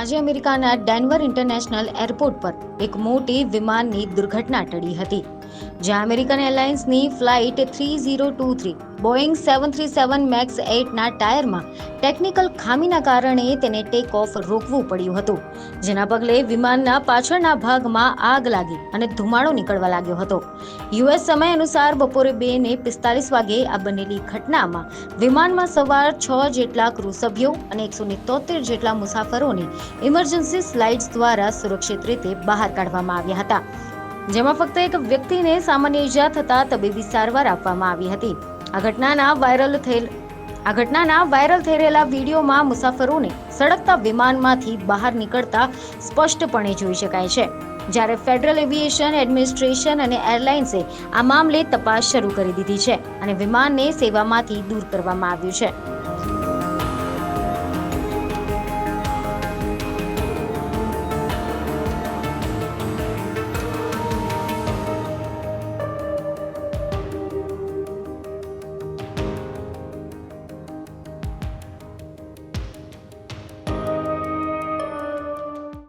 આજે અમેરિકાના Denver international airport પર એક મોટી વિમાનની દુર્ઘટના ટળી હતી, જ્યાં અમેરિકન એરલાઇન્સની ફ્લાઇટ 3023 બોઇંગ 737 મેક્સ 8ના ટાયરમાં ટેકનિકલ ખામીના કારણે તેને ટેક ઓફ રોકવું પડ્યું હતું, જેના પગલે વિમાનના પાછળના ભાગમાં આગ લાગી અને ધુમાડો નીકળવા લાગ્યો હતો. યુએસ સમય અનુસાર બપોરે 2:45 વાગે આ બનેલી ઘટનામાં વિમાનમાં સવાર 6 જેટલા ક્રૂ સભ્યો અને 173 જેટલા મુસાફરોને ઇમરજન્સી સ્લાઇડ્સ દ્વારા સુરક્ષિત રીતે બહાર કાઢવામાં આવ્યા હતા, જેમાં ફક્ત એક વ્યક્તિને સામાન્ય ઈજા થતા તબીબી સારવાર આપવામાં આવી હતી. આ ઘટનાના વાયરલ થઈ રહેલા વિડીયોમાં મુસાફરોને સળગતા વિમાનમાંથી બહાર નીકળતા સ્પષ્ટપણે જોઈ શકાય છે, જ્યારે ફેડરલ એવિએશન એડમિનિસ્ટ્રેશન અને એરલાઇન્સે આ મામલે તપાસ શરૂ કરી દીધી છે અને વિમાનને સેવામાંથી દૂર કરવામાં આવ્યું છે.